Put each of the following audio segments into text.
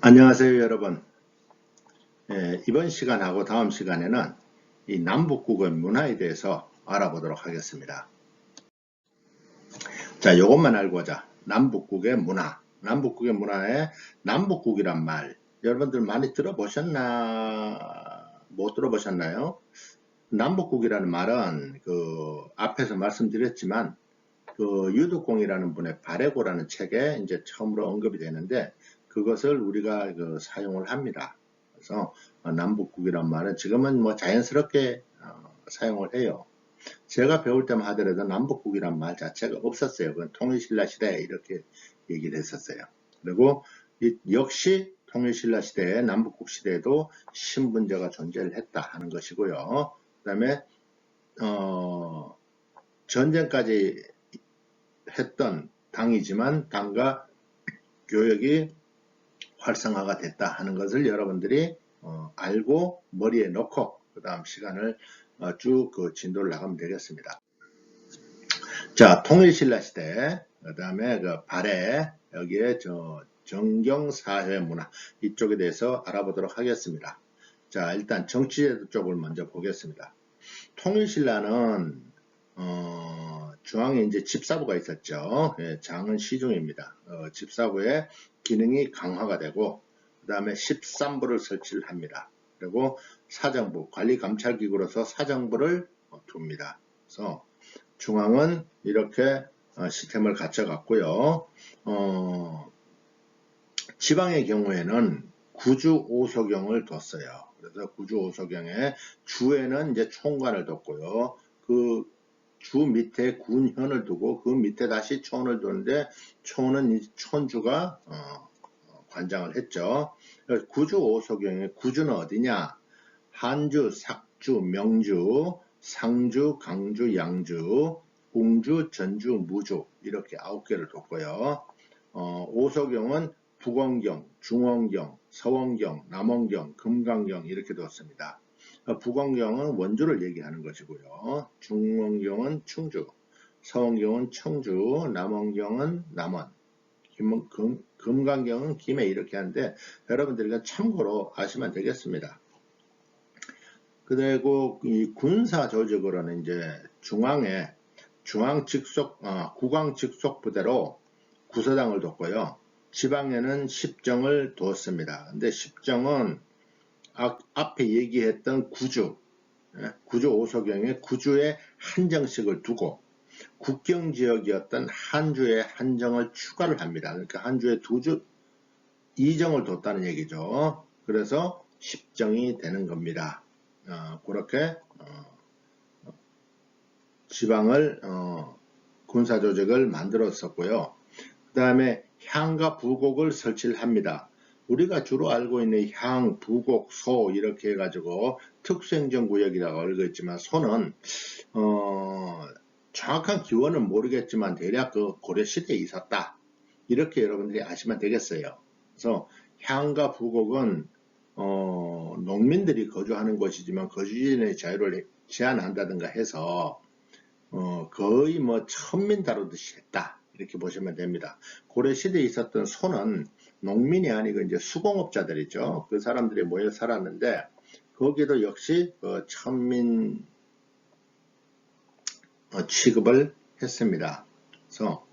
안녕하세요, 여러분. 이번 시간하고 다음 시간에는 이 남북국의 문화에 대해서 알아보도록 하겠습니다. 자, 이것만 알고자. 남북국의 문화. 남북국의 문화에 남북국이란 말. 여러분들 많이 못 들어보셨나요? 남북국이라는 말은 앞에서 말씀드렸지만 유득공이라는 분의 발해고라는 책에 이제 처음으로 언급이 되는데 그것을 우리가 사용을 합니다. 그래서 남북국이란 말은 지금은 뭐 자연스럽게 사용을 해요. 제가 배울 때만 하더라도 남북국이란 말 자체가 없었어요. 그건 통일신라 시대에 이렇게 얘기를 했었어요. 그리고 역시 통일신라 시대에 남북국 시대에도 신분제가 존재를 했다 하는 것이고요. 그 다음에 전쟁까지 했던 당이지만 당과 교역이 활성화가 됐다 하는 것을 여러분들이 알고 머리에 넣고 그 다음 시간을 쭉 진도를 나가면 되겠습니다. 자, 통일신라 시대, 그 다음에 발해, 여기에 정경사회 문화 이쪽에 대해서 알아보도록 하겠습니다. 자, 일단 정치제도 쪽을 먼저 보겠습니다. 통일신라는 중앙에 이제 집사부가 있었죠. 장은 시중입니다. 집사부의 기능이 강화가 되고 그 다음에 13부를 설치를 합니다. 그리고 사정부, 관리감찰기구로서 사정부를 둡니다. 그래서 중앙은 이렇게 시스템을 갖춰갔고요. 지방의 경우에는 구주 오소경을 뒀어요. 그래서 구주 오소경에 주에는 이제 총관을 뒀고요. 그 주 밑에 군현을 두고 그 밑에 다시 촌을 두는데 촌은 이 촌주가 관장을 했죠. 구주 오소경의 구주는 어디냐? 한주, 삭주, 명주, 상주, 강주, 양주, 공주, 전주, 무주 이렇게 9개를 뒀고요. 오소경은 북원경, 중원경, 서원경, 남원경, 금강경 이렇게 뒀습니다. 북원경은 원주를 얘기하는 것이고요. 중원경은 충주, 서원경은 청주, 남원경은 남원, 금강경은 김해 이렇게 하는데 여러분들이 참고로 아시면 되겠습니다. 그리고 이 군사 조직으로는 이제 중앙에 국왕 직속 부대로 구서당을 뒀고요. 지방에는 십정을 두었습니다. 근데 십정은 앞에 얘기했던 구주 오소경에 구주의 한정씩을 두고 국경지역이었던 한주의 한정을 추가를 합니다. 그러니까 한주에 2정을 뒀다는 얘기죠. 그래서 십정이 되는 겁니다. 그렇게 지방을 군사조직을 만들었었고요. 그 다음에 향과 부곡을 설치를 합니다. 우리가 주로 알고 있는 향, 부곡, 소 이렇게 해가지고 특수행정구역이라고 알고 있지만 소는 정확한 기원은 모르겠지만 대략 고려시대에 있었다. 이렇게 여러분들이 아시면 되겠어요. 그래서 향과 부곡은 농민들이 거주하는 곳이지만 거주인의 자유를 제한한다든가 해서 거의 뭐 천민 다루듯이 했다. 이렇게 보시면 됩니다. 고려시대에 있었던 소는 농민이 아니고 이제 수공업자들이죠. 그 사람들이 모여 살았는데 거기도 역시 천민 취급을 했습니다. 그래서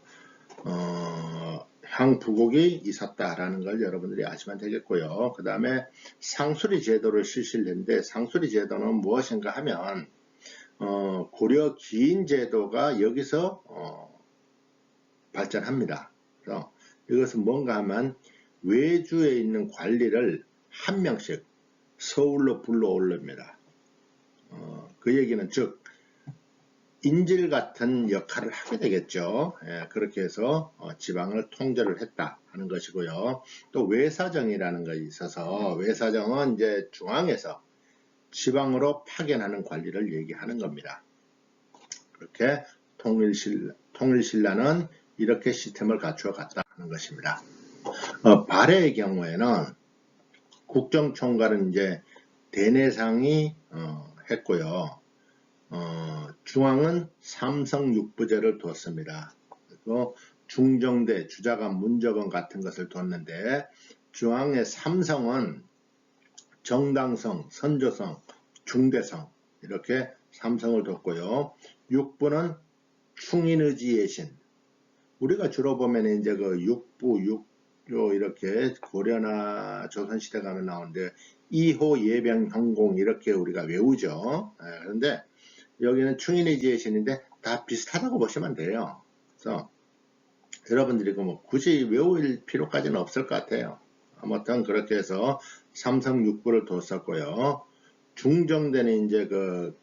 향부곡이 있었다라는 걸 여러분들이 아시면 되겠고요. 그 다음에 상수리 제도를 실시를 했는데 상수리 제도는 무엇인가 하면 고려 기인 제도가 여기서 발전합니다. 그래서 이것은 뭔가 하면 외주에 있는 관리를 한 명씩 서울로 불러올립니다. 그 얘기는 즉 인질 같은 역할을 하게 되겠죠. 그렇게 해서 지방을 통제를 했다 하는 것이고요. 또 외사정이라는 것이 있어서 외사정은 이제 중앙에서 지방으로 파견하는 관리를 얘기하는 겁니다. 그렇게 통일신라는 이렇게 시스템을 갖추어 갔다 하는 것입니다. 발해의 경우에는 국정총괄은 이제 대내상이 했고요. 중앙은 삼성육부제를 두었습니다. 그리고 중정대, 주자간, 문저건 같은 것을 뒀는데 중앙의 삼성은 정당성, 선조성, 중대성 이렇게 삼성을 뒀고요. 6부는 충인의지의 신. 우리가 주로 보면 이제 그 육부, 육조 이렇게 고려나 조선시대 가면 나오는데 2호 예병 형공 이렇게 우리가 외우죠. 그런데 여기는 충인의지의 신인데 다 비슷하다고 보시면 돼요. 그래서 여러분들이 뭐 굳이 외울 필요까지는 없을 것 같아요. 아무튼 그렇게 해서 삼성 육부를 뒀었고요. 중정대는 이제 그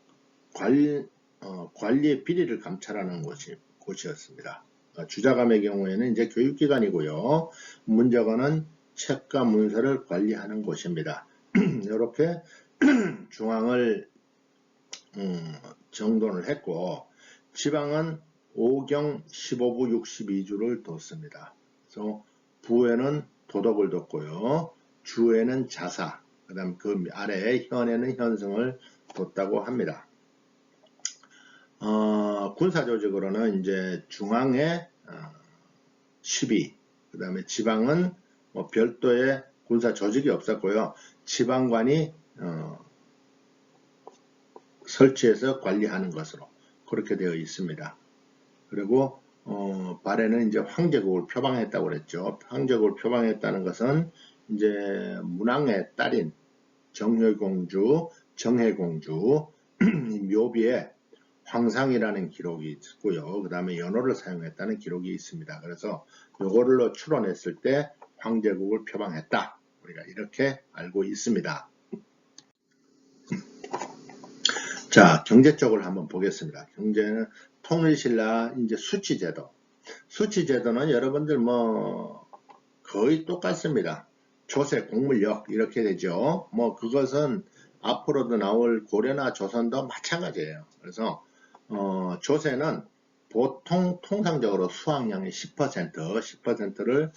관리의 비리를 감찰하는 곳이었습니다. 주자감의 경우에는 이제 교육기관이고요. 문저관은 책과 문서를 관리하는 곳입니다. 이렇게 중앙을 정돈을 했고 지방은 5경 15부 62주를 뒀습니다. 그래서 부에는 도덕을 뒀고요. 주에는 자사, 그 다음 그 아래에 현에는 현승을 뒀다고 합니다. 군사조직으로는 이제 중앙에 12, 그 다음에 지방은 뭐 별도의 군사조직이 없었고요. 지방관이 설치해서 관리하는 것으로 그렇게 되어 있습니다. 그리고 발에는 이제 황제국을 표방했다고 그랬죠. 황제국을 표방했다는 것은 이제 문왕의 딸인 정효공주, 정혜공주 묘비에 황상이라는 기록이 있고요. 그 다음에 연호를 사용했다는 기록이 있습니다. 그래서 이거를 추론했을 때 황제국을 표방했다. 우리가 이렇게 알고 있습니다. 자, 경제 쪽을 한번 보겠습니다. 경제는 통일신라 이제 수치제도. 수치제도는 여러분들 뭐 거의 똑같습니다. 조세, 공물역 이렇게 되죠. 뭐 그것은 앞으로도 나올 고려나 조선도 마찬가지예요. 그래서 조세는 보통 통상적으로 수확량의 10%를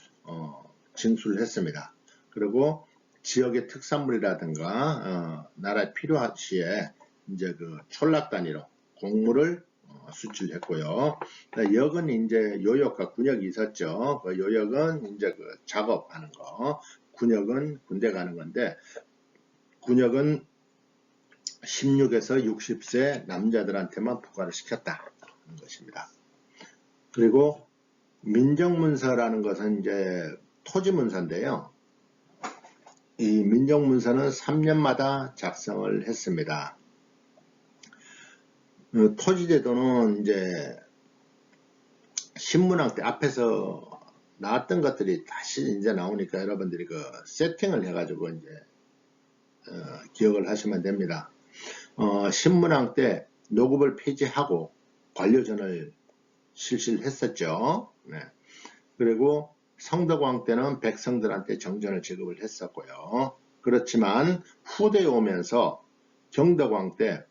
징수를 했습니다. 그리고 지역의 특산물이라든가 나라에 필요한 시에 이제 그 촌락 단위로 곡물을 수출했고요. 역은 이제 요역과 군역이 있었죠. 그 요역은 이제 그 작업하는 거, 군역은 군대 가는 건데, 군역은 16에서 60세 남자들한테만 부과를 시켰다는 것입니다. 그리고 민정문서라는 것은 이제 토지문서인데요. 이 민정문서는 3년마다 작성을 했습니다. 토지제도는 이제 신문학 때 앞에서 나왔던 것들이 다시 이제 나오니까 여러분들이 그 세팅을 해가지고 이제 기억을 하시면 됩니다. 신문학 때 노급을 폐지하고 관료전을 실시를 했었죠. 네. 그리고 성덕왕 때는 백성들한테 정전을 지급을 했었고요. 그렇지만 후대에 오면서 경덕왕 때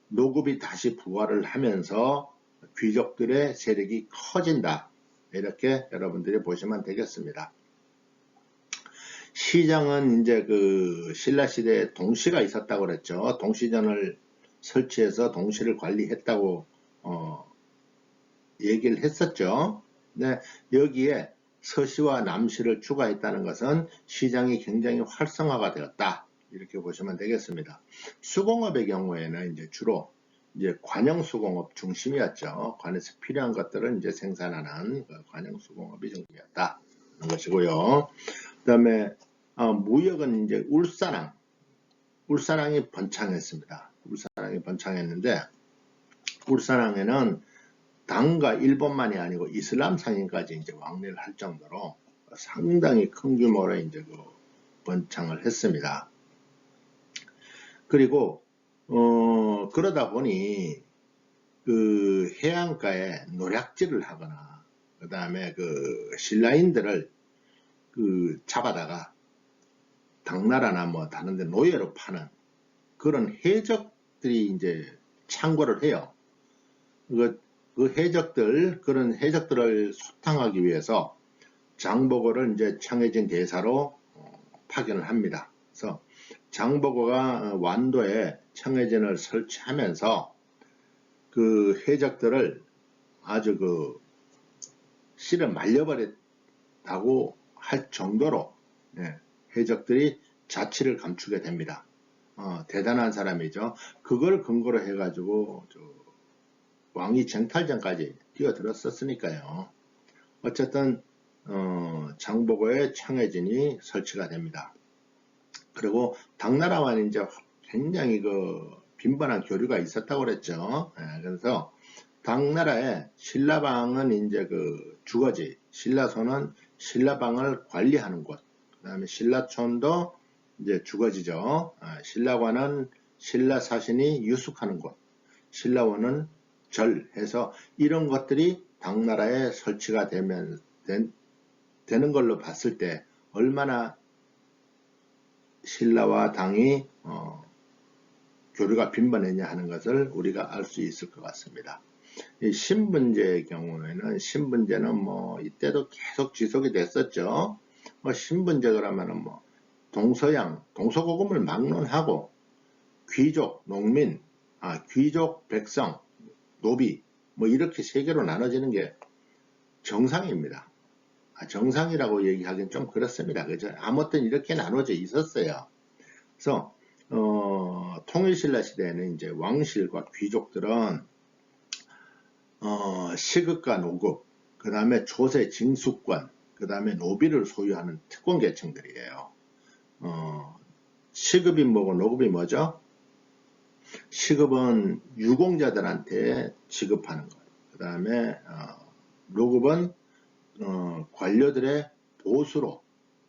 노급이 다시 부활을 하면서 귀족들의 세력이 커진다. 이렇게 여러분들이 보시면 되겠습니다. 시장은 이제 그 신라시대에 동시가 있었다고 그랬죠. 동시전을 설치해서 동시를 관리했다고 얘기를 했었죠. 네, 여기에 서시와 남시를 추가했다는 것은 시장이 굉장히 활성화가 되었다. 이렇게 보시면 되겠습니다. 수공업의 경우에는 이제 주로 이제 관영수공업 중심이었죠. 관에서 필요한 것들을 이제 생산하는 관영수공업이 중심이었다. 하는 것이고요. 그 다음에 무역은 이제 울산항이 번창했습니다. 울산항이 번창했는데 울산항에는 당과 일본만이 아니고 이슬람 상인까지 이제 왕래를 할 정도로 상당히 큰 규모로 이제 그 번창을 했습니다. 그리고 그러다 보니 그 해안가에 노략질을 하거나 그 다음에 그 신라인들을 그 잡아다가 당나라나 뭐 다른데 노예로 파는 그런 해적들이 이제 창궐을 해요. 그런 해적들을 소탕하기 위해서 장보고를 이제 청해진 대사로 파견을 합니다. 그래서 장보고가 완도에 청해진을 설치하면서 그 해적들을 아주 그 씨를 말려버렸다고 할 정도로 해적들이 자취를 감추게 됩니다. 대단한 사람이죠. 그걸 근거로 해가지고 왕이 쟁탈전까지 뛰어들었었으니까요. 어쨌든 장보고의 청해진이 설치가 됩니다. 그리고 당나라와는 이제 굉장히 빈번한 교류가 있었다고 그랬죠. 그래서 당나라의 신라방은 이제 주거지, 신라소는 신라방을 관리하는 곳, 그 다음에 신라촌도 이제 주거지죠. 신라관은 신라사신이 유숙하는 곳, 신라원은 절해서 이런 것들이 당나라에 설치가 되는 걸로 봤을 때 얼마나 신라와 당이 교류가 빈번했냐 하는 것을 우리가 알 수 있을 것 같습니다. 이 신분제의 경우에는 신분제는 이때도 계속 지속이 됐었죠. 신분제 그러면은 동서양, 동서고금을 막론하고 귀족, 농민, 귀족, 백성, 노비 이렇게 세 개로 나눠지는 게 정상입니다. 정상이라고 얘기하기는 좀 그렇습니다. 그죠? 아무튼 이렇게 나눠져 있었어요. 그래서 통일신라 시대에는 이제 왕실과 귀족들은 시급과 노급, 그 다음에 조세 징수권, 그 다음에 노비를 소유하는 특권 계층들이에요. 시급이 뭐고 노급이 뭐죠? 시급은 유공자들한테 지급하는 것. 그 다음에 노급은 관료들의 보수로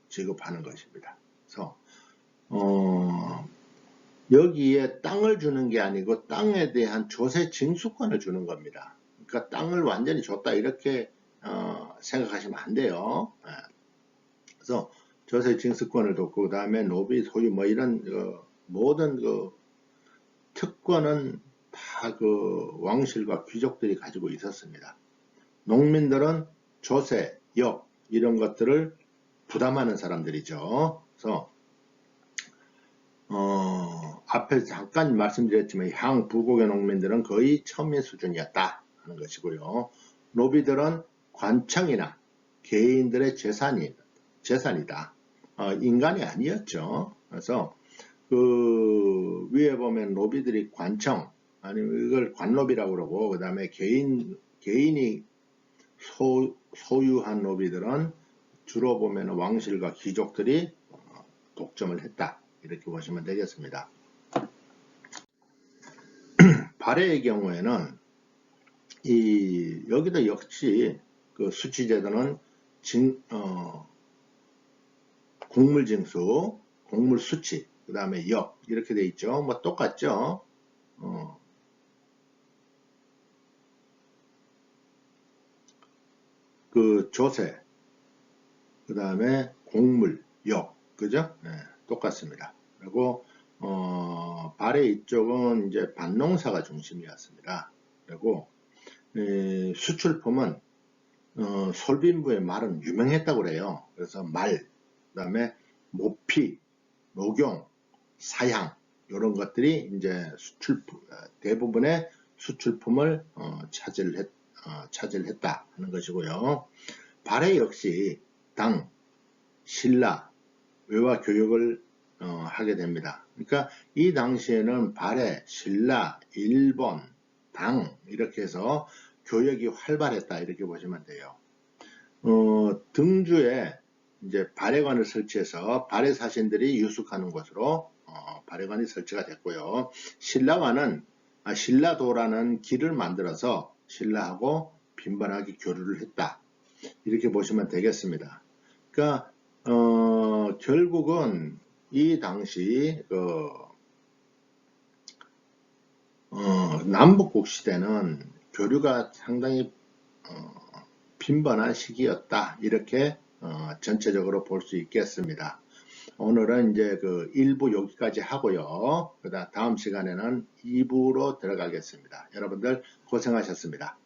지급하는 것입니다. 그래서 여기에 땅을 주는 게 아니고 땅에 대한 조세 징수권을 주는 겁니다. 그러니까 땅을 완전히 줬다 이렇게 생각하시면 안 돼요. 그래서 조세 징수권을 줬고 그 다음에 노비 소유 이런 모든 특권은 다 왕실과 귀족들이 가지고 있었습니다. 농민들은 조세, 역 이런 것들을 부담하는 사람들이죠. 그래서 앞에 잠깐 말씀드렸지만 향부곡의 농민들은 거의 천민 수준이었다 하는 것이고요. 노비들은 관청이나 개인들의 재산이다. 인간이 아니었죠. 그래서 위에 보면 노비들이 관청, 아니면 이걸 관노비라고 그러고, 그 다음에 개인이 소유한 노비들은 주로 보면 왕실과 귀족들이 독점을 했다. 이렇게 보시면 되겠습니다. 발해의 경우에는 여기도 역시 수치제도는 곡물징수, 곡물수치, 그 다음에 역 이렇게 돼 있죠. 똑같죠. 조세, 그 다음에 곡물, 역, 그죠? 똑같습니다. 그리고 발해 이쪽은 이제 밭농사가 중심이었습니다. 그리고 수출품은 솔빈부의 말은 유명했다고 그래요. 그래서 말, 그 다음에 모피, 녹용, 사양 이런 것들이 이제 대부분의 수출품을 차지했다 하는 것이고요. 발해 역시 당, 신라, 외화 교역을 하게 됩니다. 그러니까 이 당시에는 발해, 신라, 일본, 당 이렇게 해서 교역이 활발했다 이렇게 보시면 돼요. 등주에 이제 발해관을 설치해서 발해 사신들이 유숙하는 곳으로 발해관이 설치가 됐고요. 신라도라는 길을 만들어서 신라하고 빈번하게 교류를 했다 이렇게 보시면 되겠습니다. 그러니까 결국은 이 당시 남북국 시대는 교류가 상당히 빈번한 시기였다 이렇게 전체적으로 볼 수 있겠습니다. 오늘은 이제 1부 여기까지 하고요. 다음 시간에는 2부로 들어가겠습니다. 여러분들 고생하셨습니다.